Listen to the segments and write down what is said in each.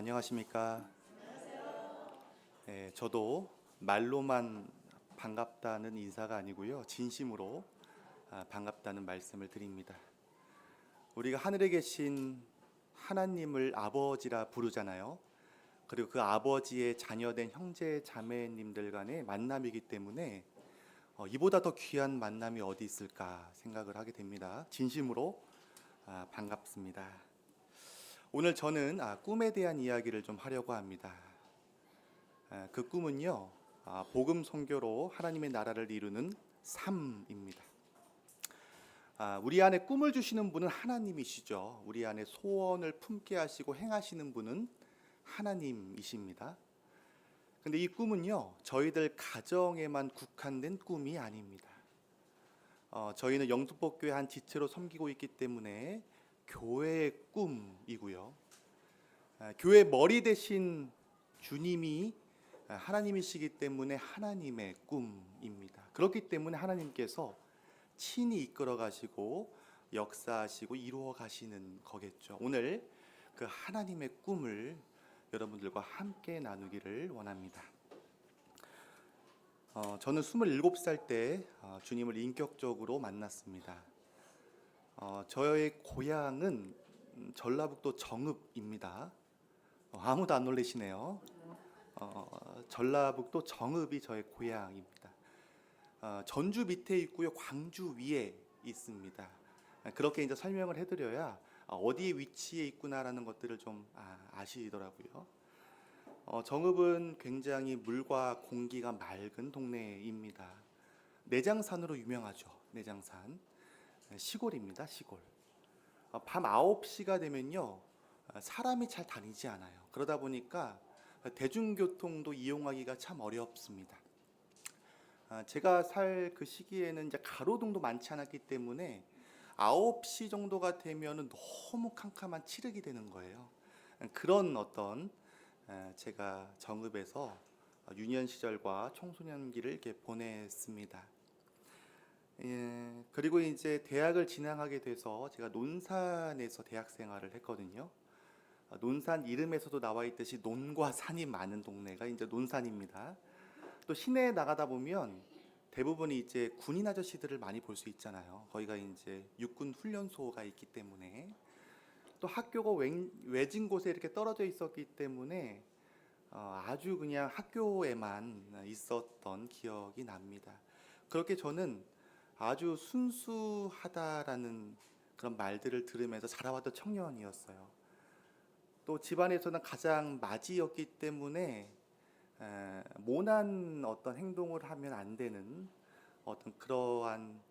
안녕하십니까? 네, 저도 말로만 반갑다는 인사가 아니고요. 진심으로 반갑다는 말씀을 드립니다. 우리가 하늘에 계신 하나님을 아버지라 부르잖아요. 그리고 그 아버지의 자녀된 형제 자매님들 간의 만남이기 때문에 이보다 더 귀한 만남이 어디 있을까 생각을 하게 됩니다. 진심으로 반갑습니다. 오늘 저는 꿈에 대한 이야기를 좀 하려고 합니다. 그 꿈은요, 복음 선교로 하나님의 나라를 이루는 삶입니다. 우리 안에 꿈을 주시는 분은 하나님이시죠. 우리 안에 소원을 품게 하시고 행하시는 분은 하나님이십니다. 근데 이 꿈은요, 저희들 가정에만 국한된 꿈이 아닙니다. 저희는 영등포교회 한 지체로 섬기고 있기 때문에 교회의 꿈이고요. 교회 머리 대신 주님이 하나님이시기 때문에 하나님의 꿈입니다. 그렇기 때문에 하나님께서 친히 이끌어 가시고 역사하시고 이루어 가시는 거겠죠. 오늘 그 하나님의 꿈을 여러분들과 함께 나누기를 원합니다. 저는 27살 때 주님을 인격적으로 만났습니다. 저의 고향은 전라북도 정읍입니다. 아무도 안 놀라시네요. 전라북도 정읍이 저의 고향입니다. 전주 밑에 있고요, 광주 위에 있습니다. 그렇게 이제 설명을 해드려야 어디에 위치해 있구나라는 것들을 좀 아시더라고요. 정읍은 굉장히 물과 공기가 맑은 동네입니다. 내장산으로 유명하죠. 내장산. 시골입니다. 시골. 밤 9시가 되면요, 사람이 잘 다니지 않아요. 그러다 보니까 대중교통도 이용하기가 참 어렵습니다. 제가 살 그 시기에는 이제 가로등도 많지 않았기 때문에 9시 정도가 되면은 너무 캄캄한 칠흑이 되는 거예요. 그런 어떤 제가 정읍에서 유년 시절과 청소년기를 이렇게 보냈습니다. 그리고 이제 대학을 진학하게 돼서 제가 논산에서 대학 생활을 했거든요. 논산 이름에서도 나와 있듯이 논과 산이 많은 동네가 이제 논산입니다. 또 시내에 나가다 보면 대부분이 이제 군인 아저씨들을 많이 볼 수 있잖아요. 거기가 이제 육군 훈련소가 있기 때문에, 또 학교가 외진 곳에 이렇게 떨어져 있었기 때문에 아주 그냥 학교에만 있었던 기억이 납니다. 그렇게 저는 아주 순수하다라는 그런 말들을 들으면서 자라왔던 청년이었어요. 또 집안에서는 가장 맞이였기 때문에 모난 어떤 행동을 하면 안 되는 어떤 그러한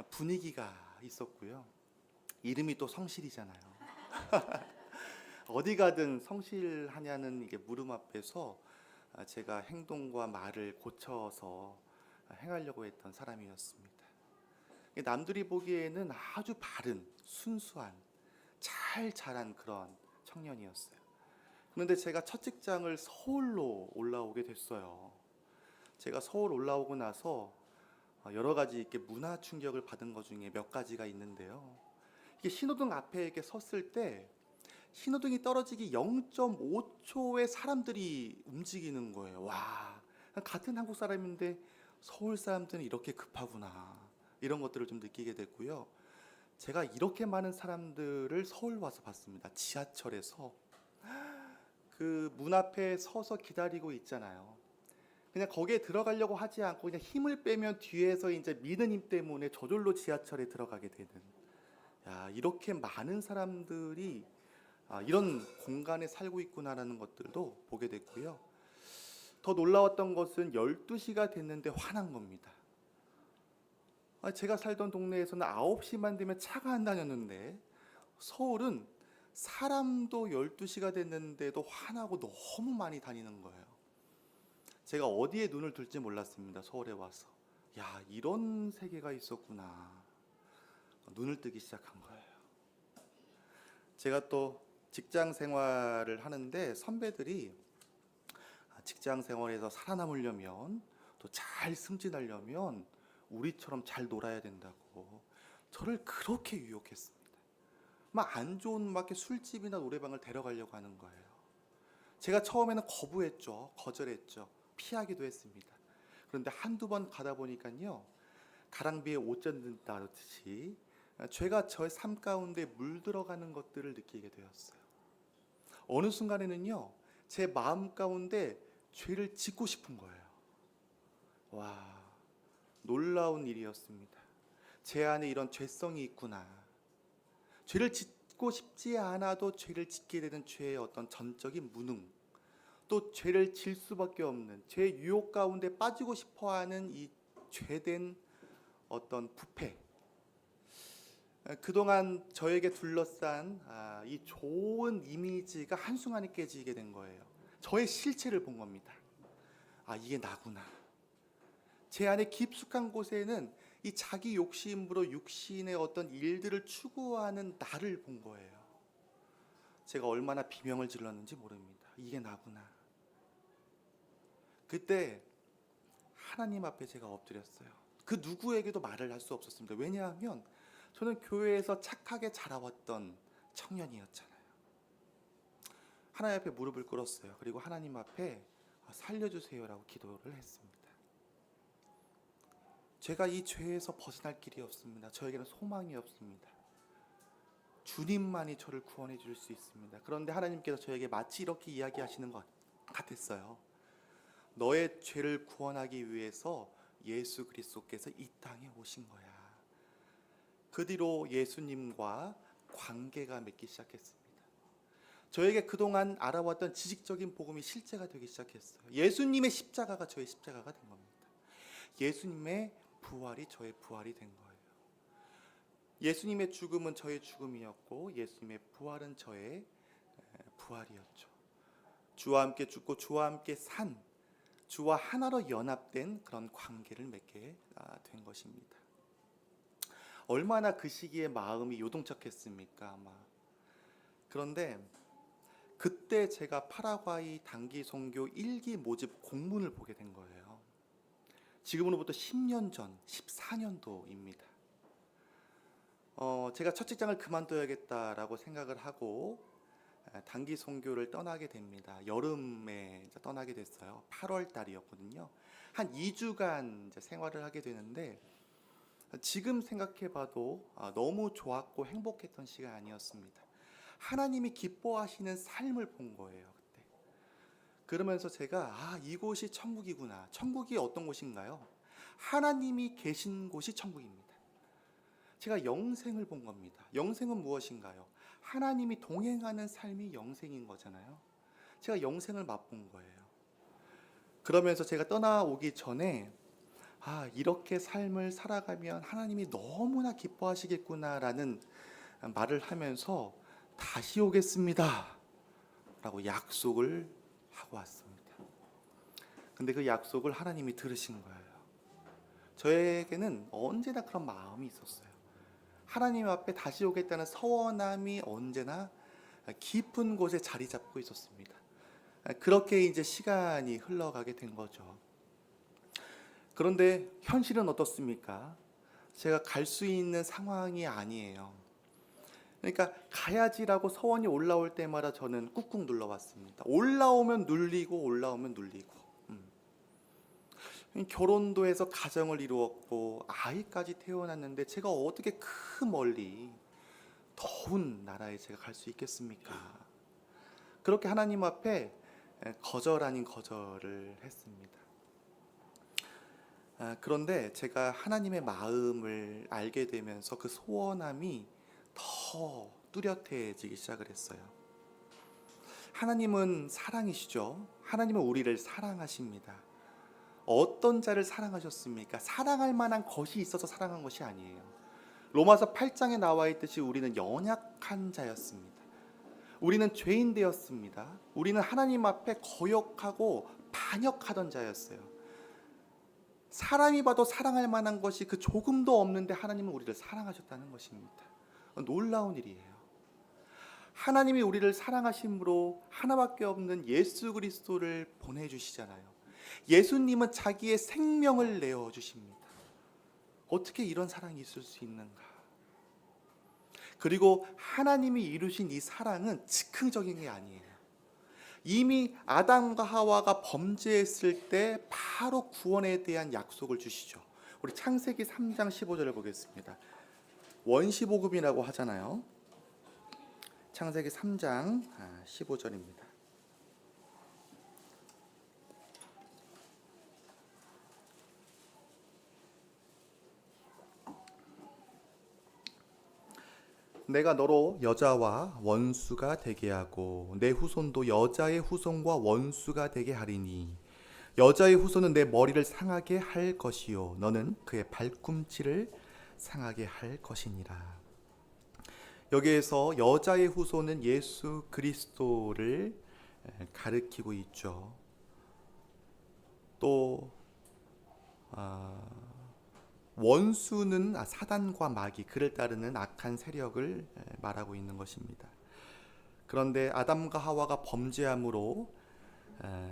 분위기가 있었고요. 이름이 또 성실이잖아요. 어디 가든 성실하냐는 이게 물음 앞에서 제가 행동과 말을 고쳐서 행하려고 했던 사람이었습니다. 남들이 보기에는 아주 바른, 순수한, 잘 자란 그런 청년이었어요. 그런데 제가 첫 직장을 서울로 올라오게 됐어요. 제가 서울 올라오고 나서 여러 가지 이렇게 문화 충격을 받은 것 중에 몇 가지가 있는데요. 이게 신호등 앞에 이렇게 섰을 때 신호등이 떨어지기 0.5초에 사람들이 움직이는 거예요. 와, 같은 한국 사람인데 서울 사람들은 이렇게 급하구나. 이런 것들을 좀 느끼게 됐고요. 제가 이렇게 많은 사람들을 서울 와서 봤습니다. 지하철에서 그 문 앞에 서서 기다리고 있잖아요. 그냥 거기에 들어가려고 하지 않고 그냥 힘을 빼면 뒤에서 이제 미는 힘 때문에 저절로 지하철에 들어가게 되는. 야, 이렇게 많은 사람들이 이런 공간에 살고 있구나라는 것들도 보게 됐고요. 더 놀라웠던 것은 12시가 됐는데 화난 겁니다. 제가 살던 동네에서는 9시만 되면 차가 안 다녔는데 서울은 사람도 12시가 됐는데도 화나고 너무 많이 다니는 거예요. 제가 어디에 눈을 둘지 몰랐습니다. 서울에 와서. 야, 이런 세계가 있었구나. 눈을 뜨기 시작한 거예요. 제가 또 직장 생활을 하는데 선배들이 직장 생활에서 살아남으려면, 또 잘 승진하려면 우리처럼 잘 놀아야 된다고 저를 그렇게 유혹했습니다. 막 안 좋은 막 술집이나 노래방을 데려가려고 하는 거예요. 제가 처음에는 거부했죠. 거절했죠. 피하기도 했습니다. 그런데 한두 번 가다 보니까요, 가랑비에 옷 젖는다듯이 죄가 저의 삶 가운데 물들어가는 것들을 느끼게 되었어요. 어느 순간에는요, 제 마음 가운데 죄를 짓고 싶은 거예요. 와, 놀라운 일이었습니다. 제 안에 이런 죄성이 있구나. 죄를 짓고 싶지 않아도 죄를 짓게 되는 죄의 어떤 전적인 무능, 또 죄를 질 수밖에 없는 죄의 유혹 가운데 빠지고 싶어하는 이 죄된 어떤 부패, 그동안 저에게 둘러싼 이 좋은 이미지가 한순간에 깨지게 된 거예요. 저의 실체를 본 겁니다. 이게 나구나. 제 안에 깊숙한 곳에는 이 자기 욕심으로 육신의 어떤 일들을 추구하는 나를 본 거예요. 제가 얼마나 비명을 질렀는지 모릅니다. 이게 나구나. 그때 하나님 앞에 제가 엎드렸어요. 그 누구에게도 말을 할 수 없었습니다. 왜냐하면 저는 교회에서 착하게 자라왔던 청년이었잖아요. 하나님 앞에 무릎을 꿇었어요. 그리고 하나님 앞에 살려주세요라고 기도를 했습니다. 제가 이 죄에서 벗어날 길이 없습니다. 저에게는 소망이 없습니다. 주님만이 저를 구원해 줄 수 있습니다. 그런데 하나님께서 저에게 마치 이렇게 이야기하시는 것 같았어요. 너의 죄를 구원하기 위해서 예수 그리스도께서 이 땅에 오신 거야. 그 뒤로 예수님과 관계가 맺기 시작했습니다. 저에게 그동안 알아왔던 지식적인 복음이 실제가 되기 시작했어요. 예수님의 십자가가 저의 십자가가 된 겁니다. 예수님의 부활이 저의 부활이 된 거예요. 예수님의 죽음은 저의 죽음이었고 예수님의 부활은 저의 부활이었죠. 주와 함께 죽고 주와 함께 산, 주와 하나로 연합된 그런 관계를 맺게 된 것입니다. 얼마나 그 시기에 마음이 요동쳤겠습니까? 아마. 그런데 그때 제가 파라과이 단기 선교 1기 모집 공문을 보게 된 거예요. 지금으로부터 10년 전, 14년도입니다. 제가 첫 직장을 그만둬야겠다라고 생각을 하고 단기 선교를 떠나게 됩니다. 여름에 이제 떠나게 됐어요. 8월 달이었거든요. 한 2주간 이제 생활을 하게 되는데 지금 생각해봐도 너무 좋았고 행복했던 시간이었습니다. 하나님이 기뻐하시는 삶을 본 거예요. 그때. 그러면서 제가 이곳이 천국이구나. 천국이 어떤 곳인가요? 하나님이 계신 곳이 천국입니다. 제가 영생을 본 겁니다. 영생은 무엇인가요? 하나님이 동행하는 삶이 영생인 거잖아요. 제가 영생을 맛본 거예요. 그러면서 제가 떠나오기 전에 이렇게 삶을 살아가면 하나님이 너무나 기뻐하시겠구나라는 말을 하면서 다시 오겠습니다 라고 약속을 하고 왔습니다. 근데 그 약속을 하나님이 들으신 거예요. 저에게는 언제나 그런 마음이 있었어요. 하나님 앞에 다시 오겠다는 서원함이 언제나 깊은 곳에 자리 잡고 있었습니다. 그렇게 이제 시간이 흘러가게 된 거죠. 그런데 현실은 어떻습니까? 제가 갈 수 있는 상황이 아니에요. 그러니까 가야지라고 서원이 올라올 때마다 저는 꾹꾹 눌러왔습니다. 올라오면 눌리고 올라오면 눌리고. 결혼도 해서 가정을 이루었고 아이까지 태어났는데 제가 어떻게 그 멀리 더운 나라에 제가 갈 수 있겠습니까? 그렇게 하나님 앞에 거절 아닌 거절을 했습니다. 그런데 제가 하나님의 마음을 알게 되면서 그 소원함이 더 뚜렷해지기 시작을 했어요. 하나님은 사랑이시죠. 하나님은 우리를 사랑하십니다. 어떤 자를 사랑하셨습니까? 사랑할 만한 것이 있어서 사랑한 것이 아니에요. 로마서 8장에 나와 있듯이 우리는 연약한 자였습니다. 우리는 죄인 되었습니다. 우리는 하나님 앞에 거역하고 반역하던 자였어요. 사람이 봐도 사랑할 만한 것이 그 조금도 없는데 하나님은 우리를 사랑하셨다는 것입니다. 놀라운 일이에요. 하나님이 우리를 사랑하심으로 하나밖에 없는 예수 그리스도를 보내주시잖아요. 예수님은 자기의 생명을 내어주십니다. 어떻게 이런 사랑이 있을 수 있는가? 그리고 하나님이 이루신 이 사랑은 즉흥적인 게 아니에요. 이미 아담과 하와가 범죄했을 때 바로 구원에 대한 약속을 주시죠. 우리 창세기 3장 15절을 보겠습니다. 원시복음이라고 하잖아요. 창세기 3장 15절입니다. 내가 너로 여자와 원수가 되게 하고 내 후손도 여자의 후손과 원수가 되게 하리니 여자의 후손은 내 머리를 상하게 할 것이요 너는 그의 발꿈치를 상하게 할 것이니라. 여기에서 여자의 후손은 예수 그리스도를 가리키고 있죠. 또 원수는 사단과 마귀, 그를 따르는 악한 세력을 말하고 있는 것입니다. 그런데 아담과 하와가 범죄함으로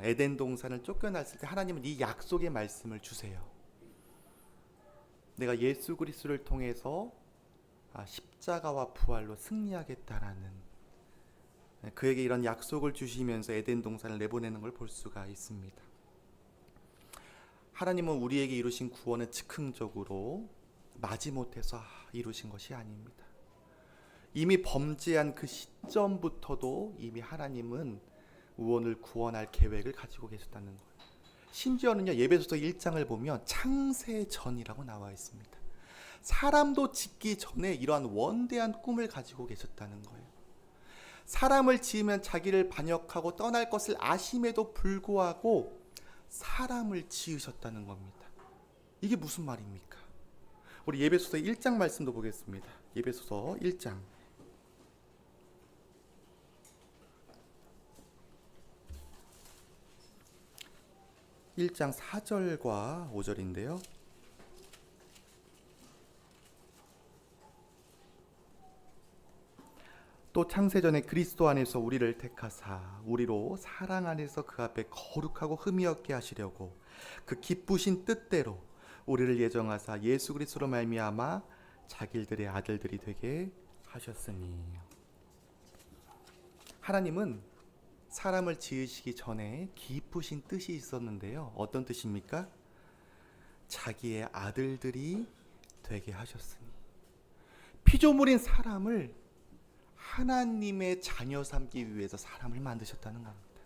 에덴 동산을 쫓겨났을 때 하나님은 이 약속의 말씀을 주세요. 내가 예수 그리스도를 통해서 십자가와 부활로 승리하겠다라는, 그에게 이런 약속을 주시면서 에덴 동산을 내보내는 걸 볼 수가 있습니다. 하나님은 우리에게 이루신 구원은 즉흥적으로 마지못해서 이루신 것이 아닙니다. 이미 범죄한 그 시점부터도 이미 하나님은 우원을 구원할 계획을 가지고 계셨다는 거예요. 심지어는요, 에베소서 1장을 보면 창세 전이라고 나와 있습니다. 사람도 짓기 전에 이러한 원대한 꿈을 가지고 계셨다는 거예요. 사람을 지으면 자기를 반역하고 떠날 것을 아심에도 불구하고 사람을 지으셨다는 겁니다. 이게 무슨 말입니까? 우리 에베소서 1장 말씀도 보겠습니다. 에베소서 1장 1장 4절과 5절인데요. 또 창세전에 그리스도 안에서 우리를 택하사 우리로 사랑 안에서 그 앞에 거룩하고 흠이 없게 하시려고 그 기쁘신 뜻대로 우리를 예정하사 예수 그리스도로 말미암아 자기들의 아들들이 되게 하셨으니. 하나님은 사람을 지으시기 전에 기쁘신 뜻이 있었는데요. 어떤 뜻입니까? 자기의 아들들이 되게 하셨으니. 피조물인 사람을 하나님의 자녀 삼기 위해서 사람을 만드셨다는 겁니다.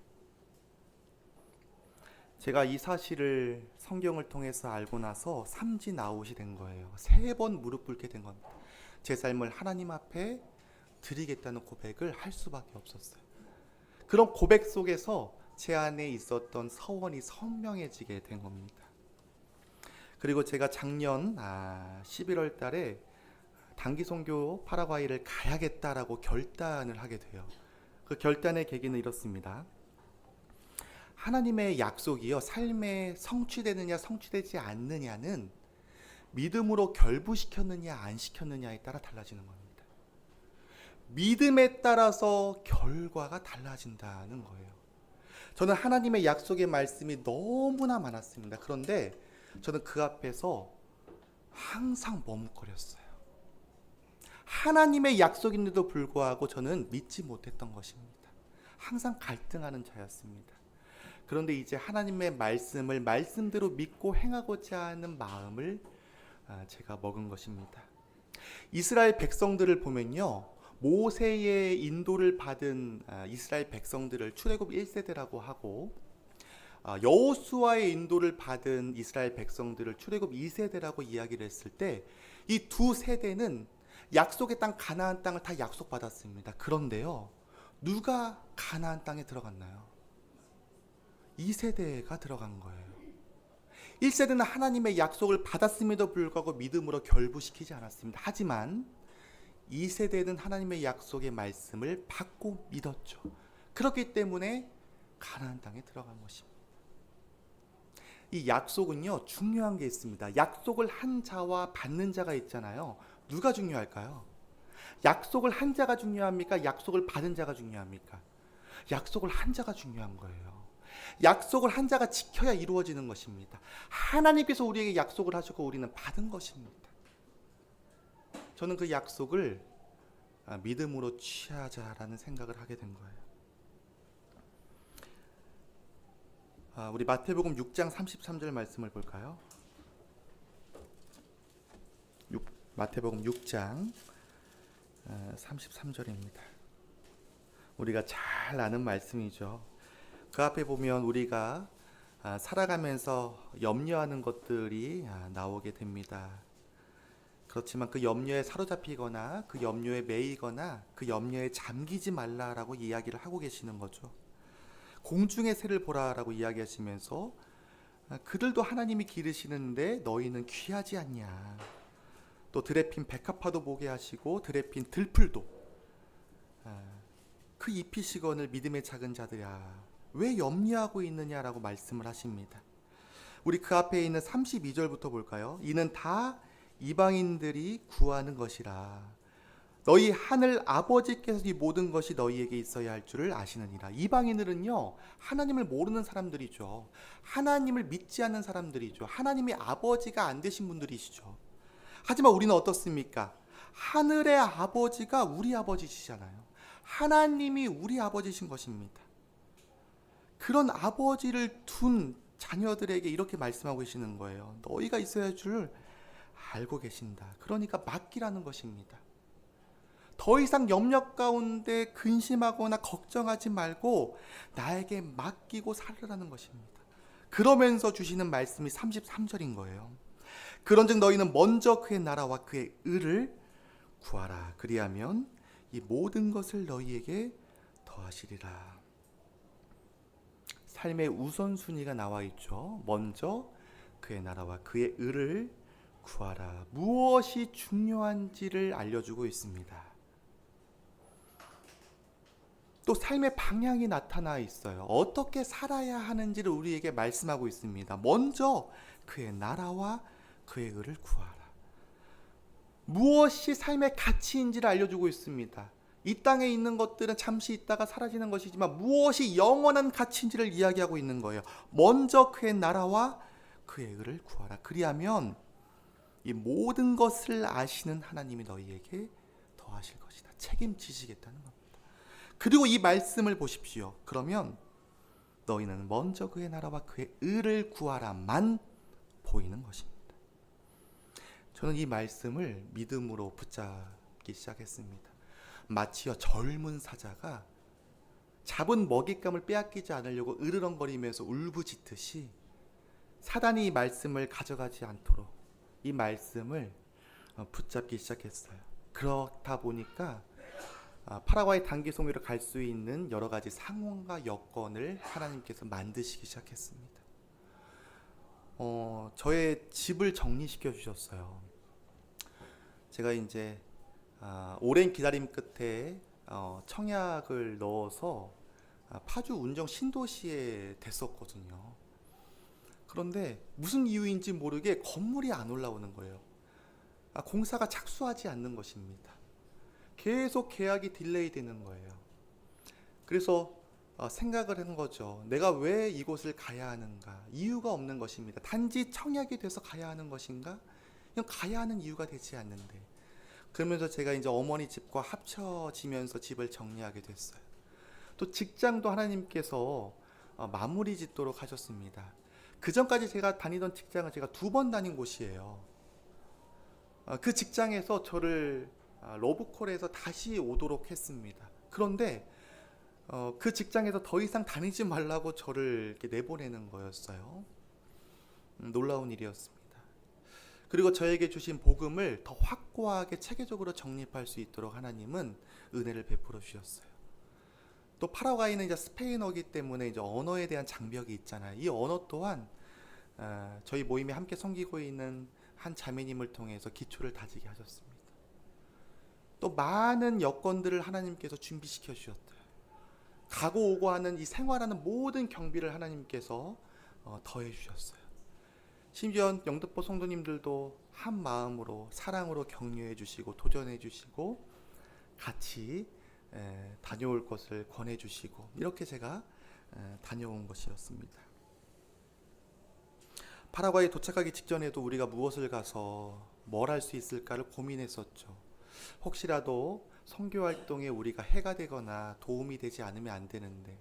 제가 이 사실을 성경을 통해서 알고 나서 삼지나웃이 된 거예요. 3번 무릎 꿇게 된 겁니다. 제 삶을 하나님 앞에 드리겠다는 고백을 할 수밖에 없었어요. 그런 고백 속에서 제 안에 있었던 서원이 선명해지게 된 겁니다. 그리고 제가 작년 11월 달에 단기 선교 파라과이를 가야겠다라고 결단을 하게 돼요. 그 결단의 계기는 이렇습니다. 하나님의 약속이요, 삶에 성취되느냐 성취되지 않느냐는 믿음으로 결부시켰느냐 안 시켰느냐에 따라 달라지는 겁니다. 믿음에 따라서 결과가 달라진다는 거예요. 저는 하나님의 약속의 말씀이 너무나 많았습니다. 그런데 저는 그 앞에서 항상 머뭇거렸어요. 하나님의 약속인데도 불구하고 저는 믿지 못했던 것입니다. 항상 갈등하는 자였습니다. 그런데 이제 하나님의 말씀을 말씀대로 믿고 행하고자 하는 마음을 제가 먹은 것입니다. 이스라엘 백성들을 보면요, 모세의 인도를 받은 이스라엘 백성들을 출애굽 1세대라고 하고, 여호수아의 인도를 받은 이스라엘 백성들을 출애굽 2세대라고 이야기를 했을 때 이 두 세대는 약속의 땅 가나안 땅을 다 약속받았습니다. 그런데요, 누가 가나안 땅에 들어갔나요? 2세대가 들어간 거예요. 1세대는 하나님의 약속을 받았음에도 불구하고 믿음으로 결부시키지 않았습니다. 하지만 2세대는 하나님의 약속의 말씀을 받고 믿었죠. 그렇기 때문에 가나안 땅에 들어간 것입니다. 이 약속은요, 중요한 게 있습니다. 약속을 한 자와 받는 자가 있잖아요. 누가 중요할까요? 약속을 한 자가 중요합니까? 약속을 받은 자가 중요합니까? 약속을 한 자가 중요한 거예요. 약속을 한 자가 지켜야 이루어지는 것입니다. 하나님께서 우리에게 약속을 하시고 우리는 받은 것입니다. 저는 그 약속을 믿음으로 취하자라는 생각을 하게 된 거예요. 우리 마태복음 6장 33절 말씀을 볼까요? 마태복음 6장 33절입니다. 우리가 잘 아는 말씀이죠. 그 앞에 보면 우리가 살아가면서 염려하는 것들이 나오게 됩니다. 그렇지만 그 염려에 사로잡히거나 그 염려에 매이거나 그 염려에 잠기지 말라라고 이야기를 하고 계시는 거죠. 공중의 새를 보라라고 이야기하시면서 그들도 하나님이 기르시는데 너희는 귀하지 않냐. 또 들에 핀 백합화도 보게 하시고 들에 핀 들풀도 그 잎이시거늘 믿음의 작은 자들아 왜 염려하고 있느냐라고 말씀을 하십니다. 우리 그 앞에 있는 32절부터 볼까요? 이는 다 이방인들이 구하는 것이라 너희 하늘 아버지께서 이 모든 것이 너희에게 있어야 할 줄을 아시느니라. 이방인들은요 하나님을 모르는 사람들이죠. 하나님을 믿지 않는 사람들이죠. 하나님이 아버지가 안 되신 분들이시죠. 하지만 우리는 어떻습니까? 하늘의 아버지가 우리 아버지시잖아요. 하나님이 우리 아버지신 것입니다. 그런 아버지를 둔 자녀들에게 이렇게 말씀하고 계시는 거예요. 너희가 있어야 할 줄 알고 계신다. 그러니까 맡기라는 것입니다. 더 이상 염려 가운데 근심하거나 걱정하지 말고 나에게 맡기고 살으라는 것입니다. 그러면서 주시는 말씀이 33절인 거예요. 그런즉 너희는 먼저 그의 나라와 그의 의를 구하라. 그리하면 이 모든 것을 너희에게 더하시리라. 삶의 우선순위가 나와 있죠. 먼저 그의 나라와 그의 의를 구하라. 무엇이 중요한지를 알려주고 있습니다. 또 삶의 방향이 나타나 있어요. 어떻게 살아야 하는지를 우리에게 말씀하고 있습니다. 먼저 그의 나라와 그의 의를 구하라. 무엇이 삶의 가치인지를 알려주고 있습니다. 이 땅에 있는 것들은 잠시 있다가 사라지는 것이지만 무엇이 영원한 가치인지를 이야기하고 있는 거예요. 먼저 그의 나라와 그의 의를 구하라. 그리하면 이 모든 것을 아시는 하나님이 너희에게 더하실 것이다. 책임지시겠다는 겁니다. 그리고 이 말씀을 보십시오. 그러면 너희는 먼저 그의 나라와 그의 의를 구하라만 보이는 것입니다. 저는 이 말씀을 믿음으로 붙잡기 시작했습니다. 마치어 젊은 사자가 잡은 먹잇감을 빼앗기지 않으려고 으르렁거리면서 울부짖듯이 사단이 이 말씀을 가져가지 않도록 이 말씀을 붙잡기 시작했어요. 그렇다 보니까 파라과이 단기 송유로 갈 수 있는 여러 가지 상황과 여건을 하나님께서 만드시기 시작했습니다. 저의 집을 정리시켜 주셨어요. 제가 이제 오랜 기다림 끝에 청약을 넣어서 파주 운정 신도시에 됐었거든요. 그런데 무슨 이유인지 모르게 건물이 안 올라오는 거예요. 공사가 착수하지 않는 것입니다. 계속 계약이 딜레이 되는 거예요. 그래서 생각을 한 거죠. 내가 왜 이곳을 가야 하는가? 이유가 없는 것입니다. 단지 청약이 돼서 가야 하는 것인가? 그냥 가야 하는 이유가 되지 않는데. 그러면서 제가 이제 어머니 집과 합쳐지면서 집을 정리하게 됐어요. 또 직장도 하나님께서 마무리 짓도록 하셨습니다. 그 전까지 제가 다니던 직장은 제가 2번 다닌 곳이에요. 그 직장에서 저를 러브콜에서 다시 오도록 했습니다. 그런데 그 직장에서 더 이상 다니지 말라고 저를 이렇게 내보내는 거였어요. 놀라운 일이었습니다. 그리고 저에게 주신 복음을 더 확고하게 체계적으로 정립할 수 있도록 하나님은 은혜를 베풀어 주셨어요. 또 파라과이는 이제 스페인어기 때문에 이제 언어에 대한 장벽이 있잖아요. 이 언어 또한 저희 모임에 함께 섬기고 있는 한 자매님을 통해서 기초를 다지게 하셨습니다. 또 많은 여건들을 하나님께서 준비시켜 주셨다. 가고 오고 하는 이 생활하는 모든 경비를 하나님께서 더해 주셨어요. 심지어 영등포 성도님들도 한 마음으로 사랑으로 격려해 주시고 도전해 주시고 같이 다녀올 것을 권해 주시고 이렇게 제가 다녀온 것이었습니다. 파라과이에 도착하기 직전에도 우리가 무엇을 가서 뭘 할 수 있을까를 고민했었죠. 혹시라도 선교 활동에 우리가 해가 되거나 도움이 되지 않으면 안 되는데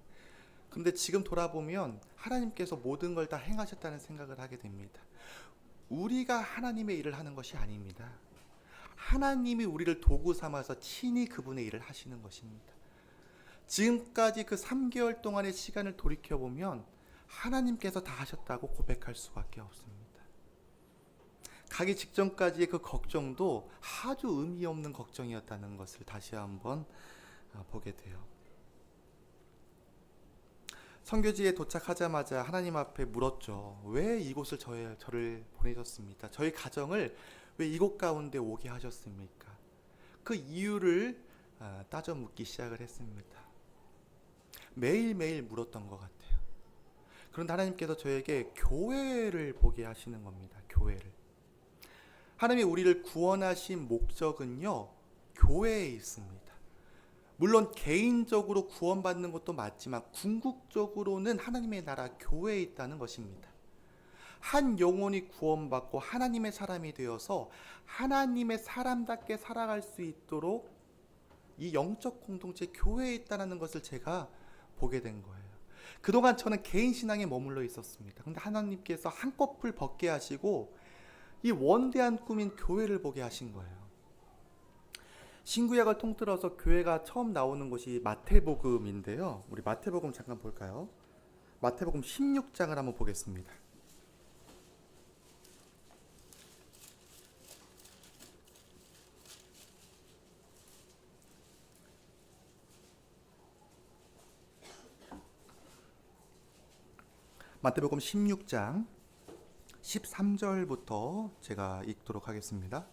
그런데 지금 돌아보면 하나님께서 모든 걸 다 행하셨다는 생각을 하게 됩니다. 우리가 하나님의 일을 하는 것이 아닙니다. 하나님이 우리를 도구 삼아서 친히 그분의 일을 하시는 것입니다. 지금까지 그 3개월 동안의 시간을 돌이켜보면 하나님께서 다 하셨다고 고백할 수밖에 없습니다. 가기 직전까지의 그 걱정도 아주 의미 없는 걱정이었다는 것을 다시 한번 보게 돼요. 선교지에 도착하자마자 하나님 앞에 물었죠. 왜 이곳을 저를 보내셨습니까? 저희 가정을 왜 이곳 가운데 오게 하셨습니까? 그 이유를 따져 묻기 시작을 했습니다. 매일매일 물었던 것 같아요. 그런데 하나님께서 저에게 교회를 보게 하시는 겁니다. 교회를. 하나님이 우리를 구원하신 목적은요, 교회에 있습니다. 물론 개인적으로 구원받는 것도 맞지만 궁극적으로는 하나님의 나라 교회에 있다는 것입니다. 한 영혼이 구원받고 하나님의 사람이 되어서 하나님의 사람답게 살아갈 수 있도록 이 영적 공동체 교회에 있다는 것을 제가 보게 된 거예요. 그동안 저는 개인 신앙에 머물러 있었습니다. 그런데 하나님께서 한꺼풀 벗게 하시고 이 원대한 꿈인 교회를 보게 하신 거예요. 신구약을 통틀어서 교회가 처음 나오는 곳이 마태복음인데요. 우리 마태복음 잠깐 볼까요? 마태복음 16장을 한번 보겠습니다. 마태복음 16장 13절부터 제가 읽도록 하겠습니다.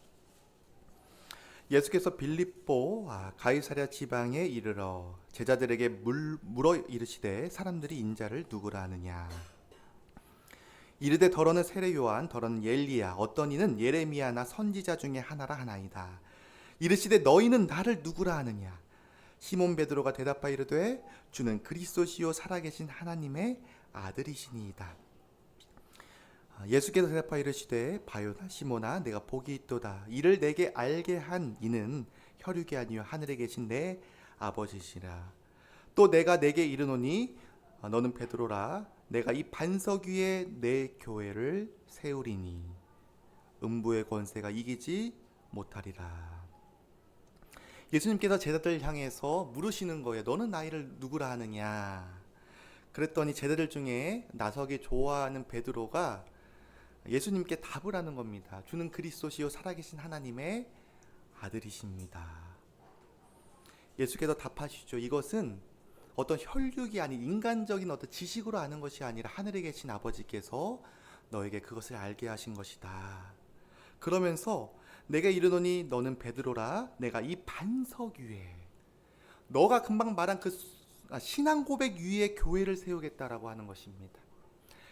예수께서 빌립보 가이사랴 지방에 이르러 제자들에게 물어 이르시되 사람들이 인자를 누구라 하느냐. 이르되 더러는 세례 요한, 더러는 엘리야, 어떤 이는 예레미야나 선지자 중에 하나라 하나이다. 이르시되 너희는 나를 누구라 하느냐. 시몬 베드로가 대답하여 이르되 주는 그리스도시요 살아계신 하나님의 아들이시니이다. 예수께서 대답하여 이르시되 바요나 시몬아 내가 복이 있도다. 이를 내게 알게 한 이는 혈육이 아니요 하늘에 계신 내 아버지시라. 또 내가 내게 이르노니 너는 베드로라. 내가 이 반석 위에 내 교회를 세우리니 음부의 권세가 이기지 못하리라. 예수님께서 제자들 향해서 물으시는 거예요. 너는 나를 누구라 하느냐. 그랬더니 제자들 중에 나서기 좋아하는 베드로가 예수님께 답을 하는 겁니다. 주는 그리스도시요 살아계신 하나님의 아들이십니다. 예수께서 답하시죠. 이것은 어떤 혈육이 아닌 인간적인 어떤 지식으로 아는 것이 아니라 하늘에 계신 아버지께서 너에게 그것을 알게 하신 것이다. 그러면서 내가 이르노니 너는 베드로라. 내가 이 반석 위에 너가 금방 말한 그 신앙 고백 위에 교회를 세우겠다라고 하는 것입니다.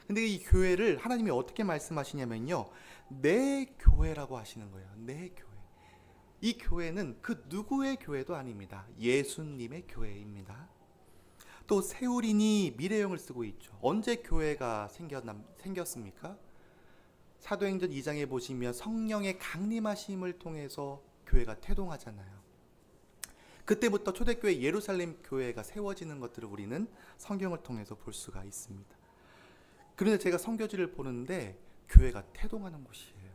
근데 이 교회를 하나님이 어떻게 말씀하시냐면요. 내 교회라고 하시는 거예요. 내 교회. 이 교회는 그 누구의 교회도 아닙니다. 예수님의 교회입니다. 또 세우리니 미래형을 쓰고 있죠. 언제 교회가 생겼습니까? 사도행전 2장에 보시면 성령의 강림하심을 통해서 교회가 태동하잖아요. 그때부터 초대교회 예루살렘 교회가 세워지는 것들을 우리는 성경을 통해서 볼 수가 있습니다. 그런데 제가 선교지를 보는데 교회가 태동하는 곳이에요.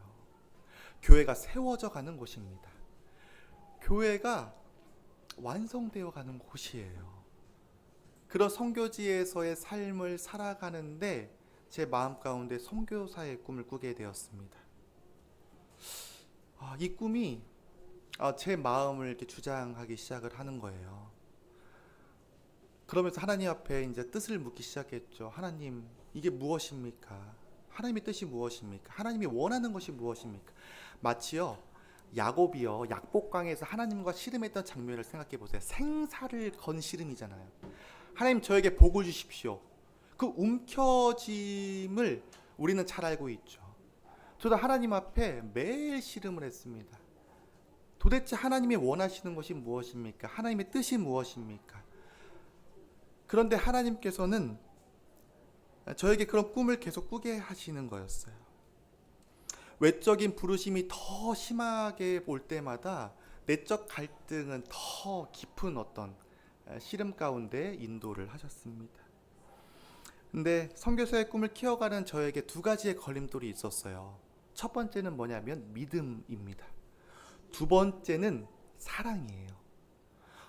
교회가 세워져 가는 곳입니다. 교회가 완성되어 가는 곳이에요. 그런 선교지에서의 삶을 살아가는데 제 마음 가운데 선교사의 꿈을 꾸게 되었습니다. 이 꿈이 제 마음을 이렇게 주장하기 시작을 하는 거예요. 그러면서 하나님 앞에 이제 뜻을 묻기 시작했죠. 하나님, 이게 무엇입니까? 하나님의 뜻이 무엇입니까? 하나님이 원하는 것이 무엇입니까? 마치요, 야곱이요, 약복강에서 하나님과 씨름했던 장면을 생각해 보세요. 생사를 건 씨름이잖아요. 하나님 저에게 복을 주십시오. 그 움켜짐을 우리는 잘 알고 있죠. 저도 하나님 앞에 매일 씨름을 했습니다. 도대체 하나님이 원하시는 것이 무엇입니까? 하나님의 뜻이 무엇입니까? 그런데 하나님께서는 저에게 그런 꿈을 계속 꾸게 하시는 거였어요. 외적인 부르심이 더 심하게 올 때마다 내적 갈등은 더 깊은 어떤 씨름 가운데 인도를 하셨습니다. 근데 선교사의 꿈을 키워가는 저에게 두 가지의 걸림돌이 있었어요. 첫 번째는 뭐냐면 믿음입니다. 두 번째는 사랑이에요.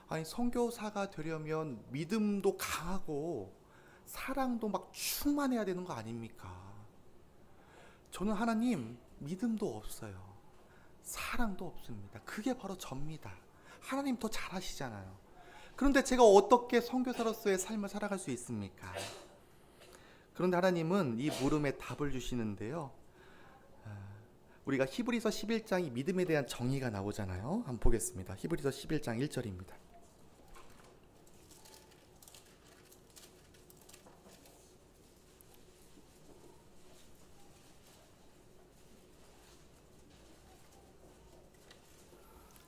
아니, 선교사가 되려면 믿음도 강하고 사랑도 막 충만해야 되는 거 아닙니까? 저는 하나님 믿음도 없어요. 사랑도 없습니다. 그게 바로 접니다. 하나님 더 잘하시잖아요. 그런데 제가 어떻게 선교사로서의 삶을 살아갈 수 있습니까? 그런데 하나님은 이 물음에 답을 주시는데요. 우리가 히브리서 11장이 믿음에 대한 정의가 나오잖아요. 한번 보겠습니다. 히브리서 11장 1절입니다.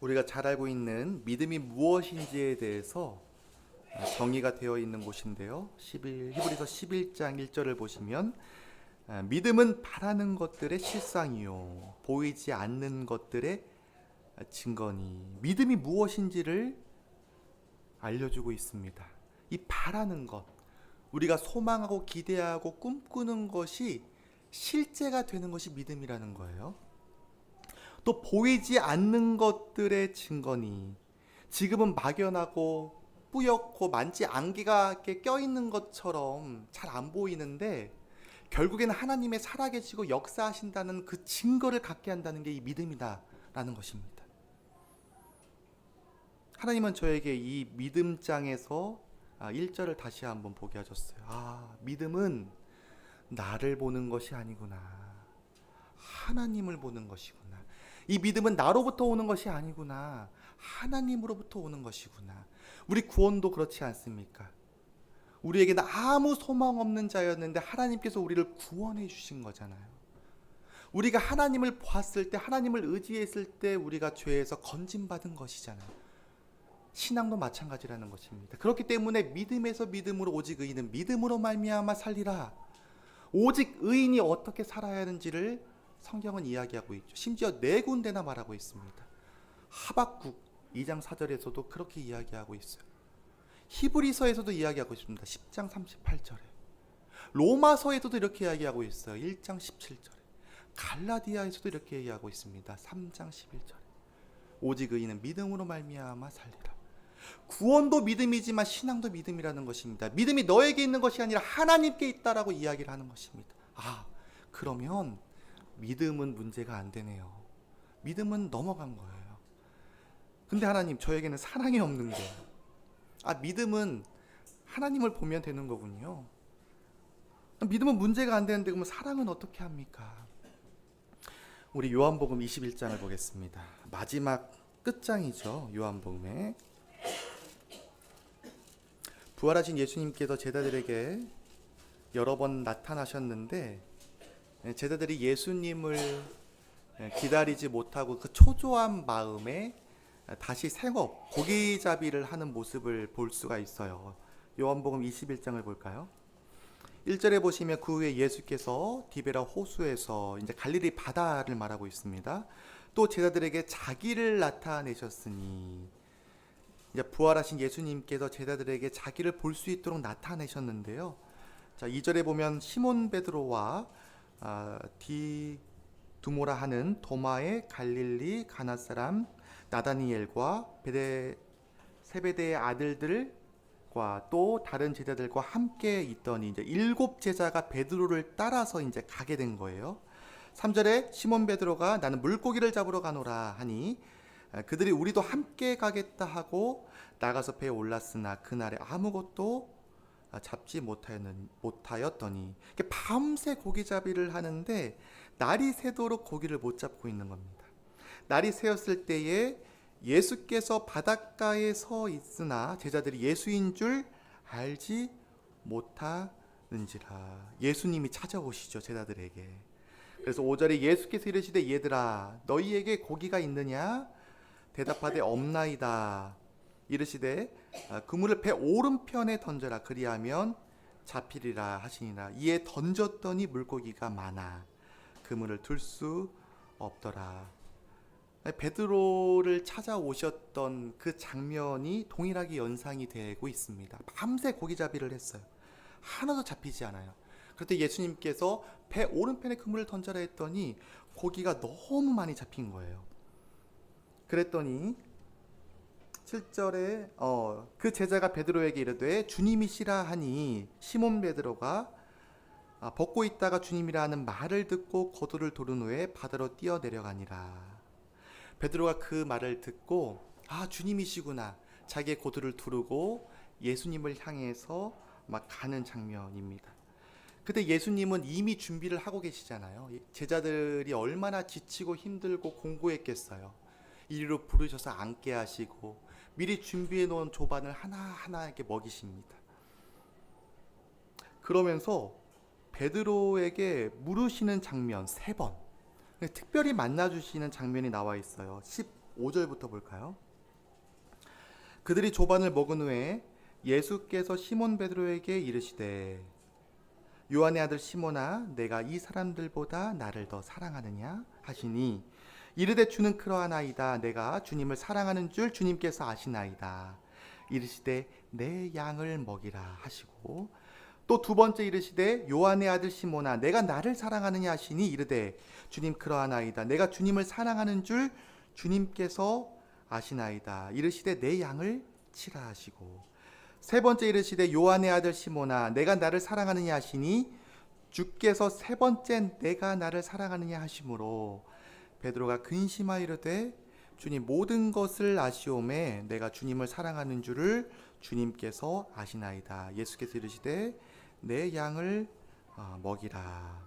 우리가 잘 알고 있는 믿음이 무엇인지에 대해서 정의가 되어 있는 곳인데요. 히브리서 11장 1절을 보시면 믿음은 바라는 것들의 실상이요 보이지 않는 것들의 증거니. 믿음이 무엇인지를 알려주고 있습니다. 이 바라는 것, 우리가 소망하고 기대하고 꿈꾸는 것이 실제가 되는 것이 믿음이라는 거예요. 또 보이지 않는 것들의 증거니. 지금은 막연하고 뿌옇고 만지 안개가 껴있는 것처럼 잘 안 보이는데 결국에는 하나님의 살아계시고 역사하신다는 그 증거를 갖게 한다는 게 이 믿음이다라는 것입니다. 하나님은 저에게 이 믿음장에서 1절을 다시 한번 보게 하셨어요. 믿음은 나를 보는 것이 아니구나. 하나님을 보는 것이구나. 이 믿음은 나로부터 오는 것이 아니구나. 하나님으로부터 오는 것이구나. 우리 구원도 그렇지 않습니까? 우리에게는 아무 소망 없는 자였는데 하나님께서 우리를 구원해 주신 거잖아요. 우리가 하나님을 보았을 때, 하나님을 의지했을 때 우리가 죄에서 건진받은 것이잖아요. 신앙도 마찬가지라는 것입니다. 그렇기 때문에 믿음에서 믿음으로 오직 의인은 믿음으로 말미암아 살리라. 오직 의인이 어떻게 살아야 하는지를 성경은 이야기하고 있죠. 심지어 4군데나 말하고 있습니다. 하박국 2장 4절에서도 그렇게 이야기하고 있어요. 히브리서에서도 이야기하고 있습니다. 10장 38절에. 로마서에서도 이렇게 이야기하고 있어요. 1장 17절에. 갈라디아에서도 이렇게 이야기하고 있습니다. 3장 11절에. 오직 의인은 믿음으로 말미암아 살리라. 구원도 믿음이지만 신앙도 믿음이라는 것입니다. 믿음이 너에게 있는 것이 아니라 하나님께 있다라고 이야기를 하는 것입니다. 그러면 믿음은 문제가 안 되네요. 믿음은 넘어간 거예요. 근데 하나님, 저에게는 사랑이 없는데. 믿음은 하나님을 보면 되는 거군요. 믿음은 문제가 안 되는데 그러면 사랑은 어떻게 합니까? 우리 요한복음 21장을 보겠습니다. 마지막 끝장이죠. 요한복음에 부활하신 예수님께서 제자들에게 여러 번 나타나셨는데 제자들이 예수님을 기다리지 못하고 그 초조한 마음에 다시 생업, 고기잡이를 하는 모습을 볼 수가 있어요. 요한복음 21장을 볼까요? 1절에 보시면 그 후에 예수께서 디베라 호수에서 이제 갈릴리 바다를 말하고 있습니다. 또 제자들에게 자기를 나타내셨으니, 이제 부활하신 예수님께서 제자들에게 자기를 볼 수 있도록 나타내셨는데요. 자, 2절에 보면 시몬 베드로와 디두모라 하는 도마의 갈릴리 가나 사람 나다니엘과 세베대의 아들들과 또 다른 제자들과 함께 있더니 이제 7 제자가 베드로를 따라서 이제 가게 된 거예요. 3절에 시몬 베드로가 나는 물고기를 잡으러 가노라 하니 그들이 우리도 함께 가겠다 하고 나가서 배에 올랐으나 그날에 아무것도 잡지 못하였더니 밤새 고기잡이를 하는데 날이 새도록 고기를 못 잡고 있는 겁니다. 날이 새었을 때에 예수께서 바닷가에 서 있으나 제자들이 예수인 줄 알지 못하는지라. 예수님이 찾아오시죠, 제자들에게. 그래서 5절에 예수께서 이르시되 얘들아 너희에게 고기가 있느냐? 대답하되 없나이다. 이르시되 그물을 배 오른편에 던져라. 그리하면 잡히리라 하시니라. 이에 던졌더니 물고기가 많아 그물을 둘 수 없더라. 베드로를 찾아오셨던 그 장면이 동일하게 연상이 되고 있습니다. 밤새 고기잡이를 했어요. 하나도 잡히지 않아요. 그때 예수님께서 배 오른편에 그물을 던져라 했더니 고기가 너무 많이 잡힌 거예요. 그랬더니 7절에 그 제자가 베드로에게 이르되 주님이시라 하니 시몬 베드로가 벗고 있다가 주님이라 하는 말을 듣고 거두를 도른 후에 바다로 뛰어내려가니라. 베드로가 그 말을 듣고 주님이시구나, 자기의 고두를 두르고 예수님을 향해서 막 가는 장면입니다. 그때 예수님은 이미 준비를 하고 계시잖아요. 제자들이 얼마나 지치고 힘들고 공고했겠어요. 이리로 부르셔서 앉게 하시고 미리 준비해 놓은 조반을 하나하나 이렇게 먹이십니다. 그러면서 베드로에게 물으시는 장면 3번, 특별히 만나주시는 장면이 나와 있어요. 15절부터 볼까요? 그들이 조반을 먹은 후에 예수께서 시몬 베드로에게 이르시되 요한의 아들 시몬아, 내가 이 사람들보다 나를 더 사랑하느냐 하시니 이르되 주는 그러하나이다. 내가 주님을 사랑하는 줄 주님께서 아시나이다. 이르시되 내 양을 먹이라 하시고 또 2번째 이르시되 요한의 아들 시몬아, 내가 나를 사랑하느냐 하시니 이르되 주님 그러하나이다. 내가 주님을 사랑하는 줄 주님께서 아시나이다. 이르시되 내 양을 치라 하시고 3번째 이르시되 요한의 아들 시몬아, 내가 나를 사랑하느냐 하시니 주께서 3번째 내가 나를 사랑하느냐 하시므로 베드로가 근심하여 이르되 주님 모든 것을 아시오매 내가 주님을 사랑하는 줄을 주님께서 아시나이다. 예수께서 이르시되 내 양을 먹이라.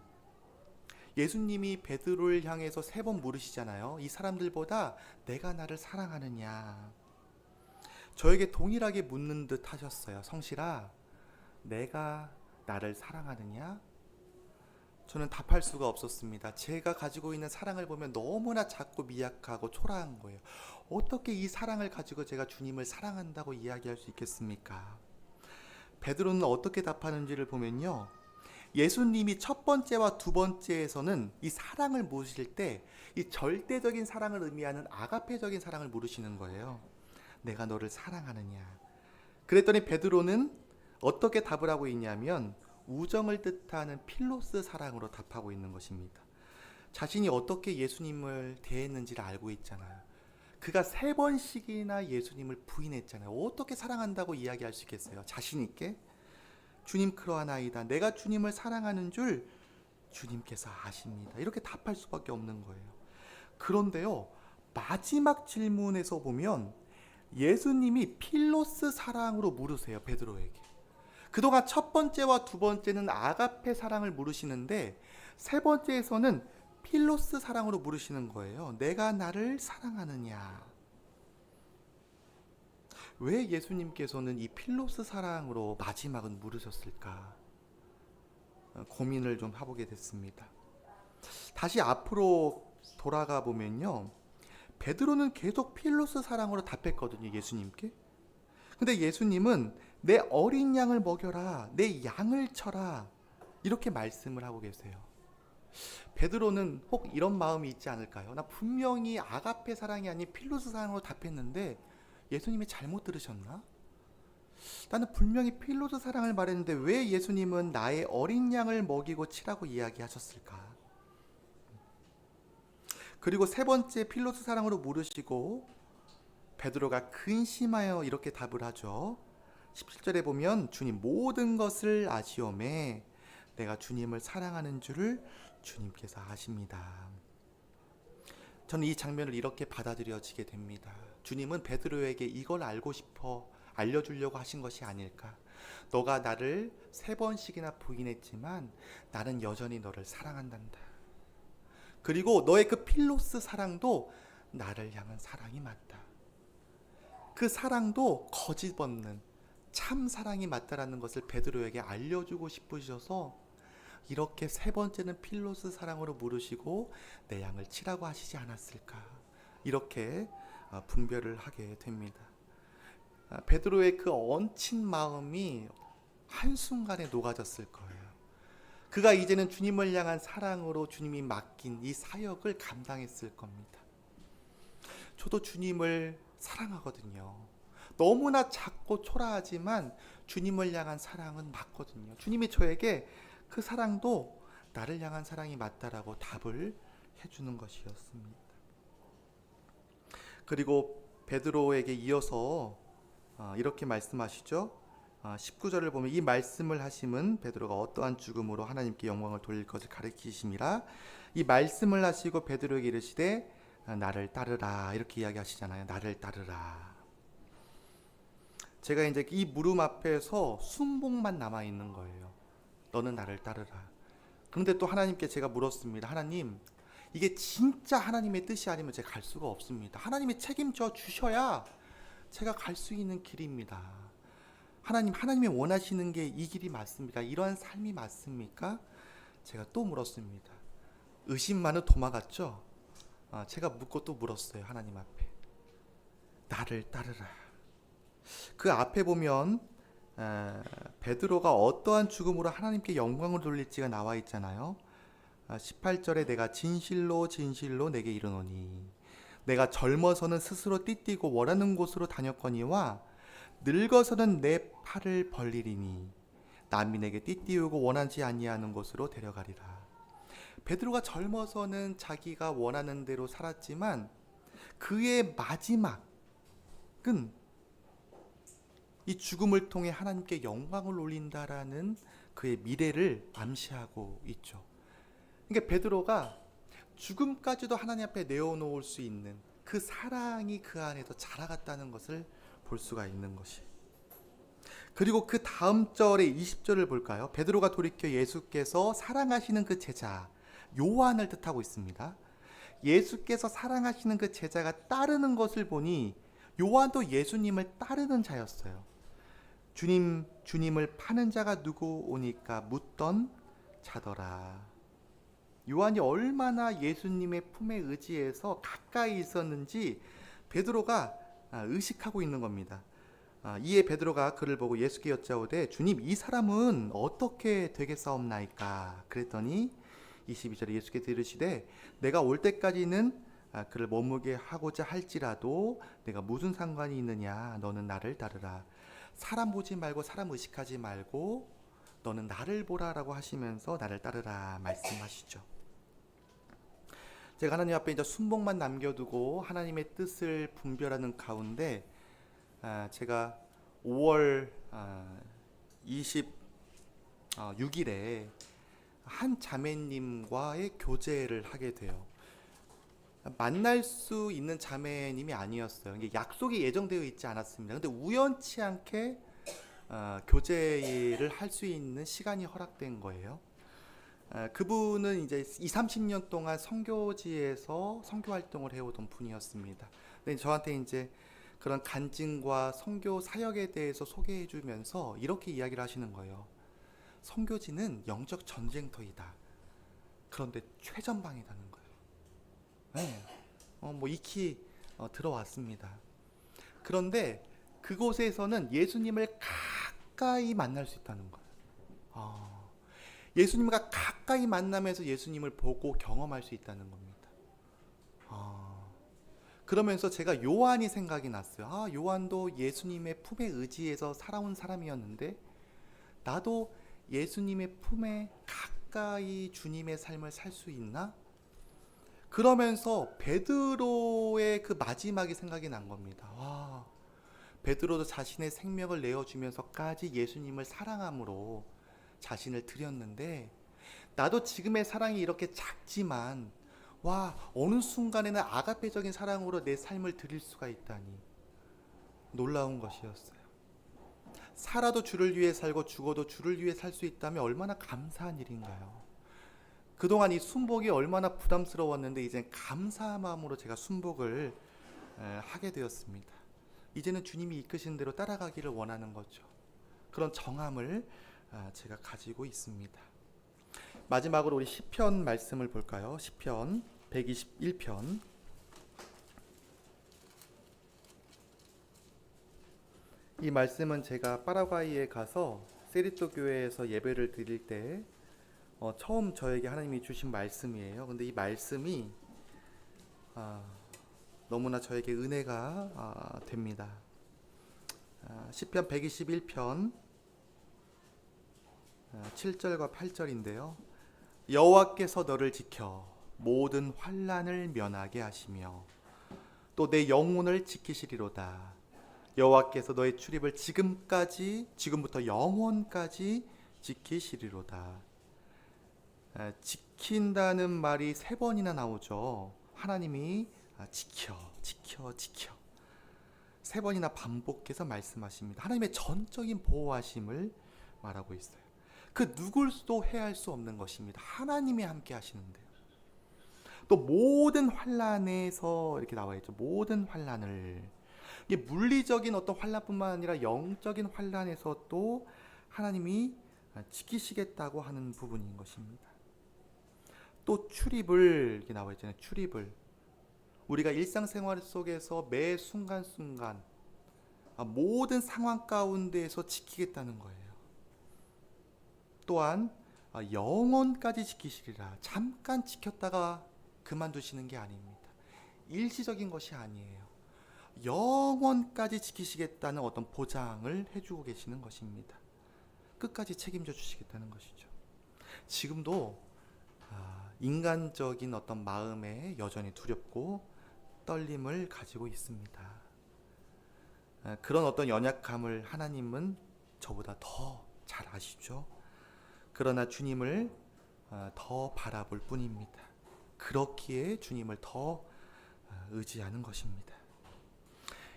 예수님이 베드로를 향해서 3번 물으시잖아요. 이 사람들보다 내가 나를 사랑하느냐. 저에게 동일하게 묻는 듯 하셨어요. 성실아, 내가 나를 사랑하느냐? 저는 답할 수가 없었습니다. 제가 가지고 있는 사랑을 보면 너무나 작고 미약하고 초라한 거예요. 어떻게 이 사랑을 가지고 제가 주님을 사랑한다고 이야기할 수 있겠습니까? 베드로는 어떻게 답하는지를 보면요, 예수님이 첫 번째와 2번째에서는 이 사랑을 물으실 때 이 절대적인 사랑을 의미하는 아가페적인 사랑을 물으시는 거예요. 내가 너를 사랑하느냐. 그랬더니 베드로는 어떻게 답을 하고 있냐면 우정을 뜻하는 필로스 사랑으로 답하고 있는 것입니다. 자신이 어떻게 예수님을 대했는지를 알고 있잖아요. 그가 3번씩이나 예수님을 부인했잖아요. 어떻게 사랑한다고 이야기할 수 있겠어요? 자신 있게 주님 그러하나이다. 내가 주님을 사랑하는 줄 주님께서 아십니다. 이렇게 답할 수밖에 없는 거예요. 그런데요, 마지막 질문에서 보면 예수님이 필로스 사랑으로 물으세요. 베드로에게. 그동안 첫 번째와 2번째는 아가페 사랑을 물으시는데 3번째에서는 필로스 사랑으로 물으시는 거예요. 내가 나를 사랑하느냐. 왜 예수님께서는 이 필로스 사랑으로 마지막은 물으셨을까? 고민을 좀 해보게 됐습니다. 다시 앞으로 돌아가 보면요, 베드로는 계속 필로스 사랑으로 답했거든요. 예수님께. 근데 예수님은 내 어린 양을 먹여라, 내 양을 쳐라, 이렇게 말씀을 하고 계세요. 베드로는 혹 이런 마음이 있지 않을까요? 나 분명히 아가페 사랑이 아닌 필로스 사랑으로 답했는데 예수님이 잘못 들으셨나? 나는 분명히 필로스 사랑을 말했는데 왜 예수님은 나의 어린 양을 먹이고 치라고 이야기하셨을까? 그리고 3번째 필로스 사랑으로 물으시고 베드로가 근심하여 이렇게 답을 하죠. 17절에 보면 주님 모든 것을 아시오매 내가 주님을 사랑하는 줄을 주님께서 아십니다. 저는 이 장면을 이렇게 받아들여지게 됩니다. 주님은 베드로에게 이걸 알고 싶어 알려주려고 하신 것이 아닐까. 너가 나를 3번씩이나 부인했지만 나는 여전히 너를 사랑한단다. 그리고 너의 그 필로스 사랑도 나를 향한 사랑이 맞다. 그 사랑도 거짓 없는 참 사랑이 맞다라는 것을 베드로에게 알려주고 싶으셔서 이렇게 3번째는 필로스 사랑으로 물으시고 내 양을 치라고 하시지 않았을까. 이렇게 분별을 하게 됩니다. 베드로의 그 얹힌 마음이 한순간에 녹아졌을 거예요. 그가 이제는 주님을 향한 사랑으로 주님이 맡긴 이 사역을 감당했을 겁니다. 저도 주님을 사랑하거든요. 너무나 작고 초라하지만 주님을 향한 사랑은 맞거든요. 주님이 저에게 그 사랑도 나를 향한 사랑이 맞다라고 답을 해주는 것이었습니다. 그리고 베드로에게 이어서 이렇게 말씀하시죠. 19절을 보면 이 말씀을 하심은 베드로가 어떠한 죽음으로 하나님께 영광을 돌릴 것을 가르치심이라. 이 말씀을 하시고 베드로에게 이르시되 나를 따르라, 이렇게 이야기하시잖아요. 나를 따르라. 제가 이제 이 물음 앞에서 순복만 남아 있는 거예요. 너는 나를 따르라. 그런데 또 하나님께 제가 물었습니다. 하나님, 이게 진짜 하나님의 뜻이 아니면 제가 갈 수가 없습니다. 하나님이 책임져 주셔야 제가 갈 수 있는 길입니다. 하나님이 원하시는 게 이 길이 맞습니까? 이러한 삶이 맞습니까? 제가 또 물었습니다. 의심만은 도망갔죠. 제가 묻고 또 물었어요. 하나님 앞에. 나를 따르라. 그 앞에 보면 베드로가 어떠한 죽음으로 하나님께 영광을 돌릴지가 나와 있잖아요. 18절에 내가 진실로 진실로 내게 이르노니 내가 젊어서는 스스로 띠띠고 원하는 곳으로 다녔거니와 늙어서는 내 팔을 벌리리니 남이 내게 띠띠우고 원하지 아니하는 곳으로 데려가리라. 베드로가 젊어서는 자기가 원하는 대로 살았지만 그의 마지막은 이 죽음을 통해 하나님께 영광을 올린다라는 그의 미래를 암시하고 있죠. 그러니까 베드로가 죽음까지도 하나님 앞에 내어놓을 수 있는 그 사랑이 그 안에서 자라갔다는 것을 볼 수가 있는 것이. 그리고 그 다음 절에 20절을 볼까요? 베드로가 돌이켜 예수께서 사랑하시는 그 제자 요한을 뜻하고 있습니다. 예수께서 사랑하시는 그 제자가 따르는 것을 보니 요한도 예수님을 따르는 자였어요. 주님을 파는 자가 누구 오니까 묻던 자더라. 요한이 얼마나 예수님의 품에 의지해서 가까이 있었는지 베드로가 의식하고 있는 겁니다. 이에 베드로가 그를 보고 예수께 여짜오되 주님, 이 사람은 어떻게 되겠사옵나이까? 그랬더니 22절에 예수께 들으시되 내가 올 때까지는 그를 머무게 하고자 할지라도 내가 무슨 상관이 있느냐? 너는 나를 따르라. 사람 보지 말고 사람 의식하지 말고 너는 나를 보라라고 하시면서 나를 따르라 말씀하시죠. 제가 하나님 앞에 이제 순복만 남겨두고 하나님의 뜻을 분별하는 가운데 제가 5월 26일에 한 자매님과의 교제를 하게 돼요. 만날 수 있는 자매님이 아니었어요. 이게 약속이 예정되어 있지 않았습니다. 근데 우연치 않게 교제를 할 수 있는 시간이 허락된 거예요. 그분은 이제 30년 동안 선교지에서 선교 활동을 해오던 분이었습니다. 근데 저한테 이제 그런 간증과 선교 사역에 대해서 소개해 주면서 이렇게 이야기를 하시는 거예요. 선교지는 영적 전쟁터이다. 그런데 최전방이라는 거예요. 네. 익히 들어왔습니다. 그런데 그곳에서는 예수님을 가까이 만날 수 있다는 거예요. 예수님과 가까이 만나면서 예수님을 보고 경험할 수 있다는 겁니다. 그러면서 제가 요한이 생각이 났어요. 요한도 예수님의 품에 의지해서 살아온 사람이었는데 나도 예수님의 품에 가까이 주님의 삶을 살 수 있나? 그러면서 베드로의 그 마지막이 생각이 난 겁니다. 베드로도 자신의 생명을 내어주면서까지 예수님을 사랑함으로 자신을 드렸는데 나도 지금의 사랑이 이렇게 작지만 어느 순간에는 아가페적인 사랑으로 내 삶을 드릴 수가 있다니 놀라운 것이었어요. 살아도 주를 위해 살고 죽어도 주를 위해 살 수 있다면 얼마나 감사한 일인가요? 그동안 이 순복이 얼마나 부담스러웠는데 이제 감사한 마음으로 제가 순복을 하게 되었습니다. 이제는 주님이 이끄신 대로 따라가기를 원하는 거죠. 그런 정함을 제가 가지고 있습니다. 마지막으로 우리 시편 말씀을 볼까요? 시편 121편. 이 말씀은 제가 파라과이에 가서 세리또 교회에서 예배를 드릴 때 처음 저에게 하나님이 주신 말씀이에요. 근데 이 말씀이 너무나 저에게 은혜가 됩니다. 시편 121편 7절과 8절인데요. 여호와께서 너를 지켜 모든 환난을 면하게 하시며 또 내 영혼을 지키시리로다. 여호와께서 너의 출입을 지금부터 영원까지 지키시리로다. 지킨다는 말이 3번이나 나오죠. 하나님이 지켜 3번이나 반복해서 말씀하십니다. 하나님의 전적인 보호하심을 말하고 있어요. 그 누구도 해할 수 없는 것입니다. 하나님이 함께 하시는데요. 또 모든 환난에서 이렇게 나와 있죠. 모든 환난을, 이게 물리적인 어떤 환난뿐만 아니라 영적인 환난에서 또 하나님이 지키시겠다고 하는 부분인 것입니다. 또 출입을, 이렇게 나와 있잖아요. 출입을 우리가 일상생활 속에서 매 순간순간 모든 상황 가운데에서 지키겠다는 거예요. 또한 영원까지 지키시리라. 잠깐 지켰다가 그만두시는 게 아닙니다. 일시적인 것이 아니에요. 영원까지 지키시겠다는 어떤 보장을 해주고 계시는 것입니다. 끝까지 책임져 주시겠다는 것이죠. 지금도 인간적인 어떤 마음에 여전히 두렵고 떨림을 가지고 있습니다. 그런 어떤 연약함을 하나님은 저보다 더 잘 아시죠. 그러나 주님을 더 바라볼 뿐입니다. 그렇기에 주님을 더 의지하는 것입니다.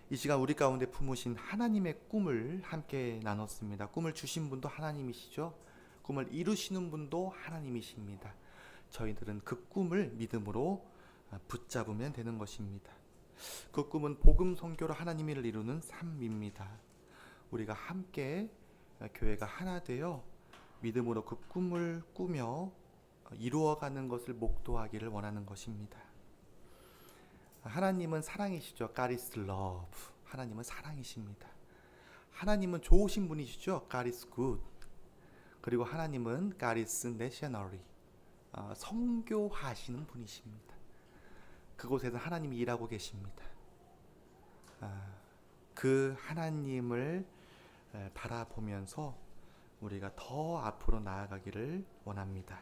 이 시간 우리 가운데 품으신 하나님의 꿈을 함께 나눴습니다. 꿈을 주신 분도 하나님이시죠. 꿈을 이루시는 분도 하나님이십니다. 저희들은 그 꿈을 믿음으로 붙잡으면 되는 것입니다. 그 꿈은 복음 선교로 하나님을 이루는 삶입니다. 우리가 함께 교회가 하나 되어 믿음으로 그 꿈을 꾸며 이루어가는 것을 목도하기를 원하는 것입니다. 하나님은 사랑이시죠. God is love. 하나님은 사랑이십니다. 하나님은 좋으신 분이시죠. God is good. 그리고 하나님은 God is missionary. 선교하시는 분이십니다. 그곳에서 하나님이 일하고 계십니다. 그 하나님을 바라보면서 우리가 더 앞으로 나아가기를 원합니다.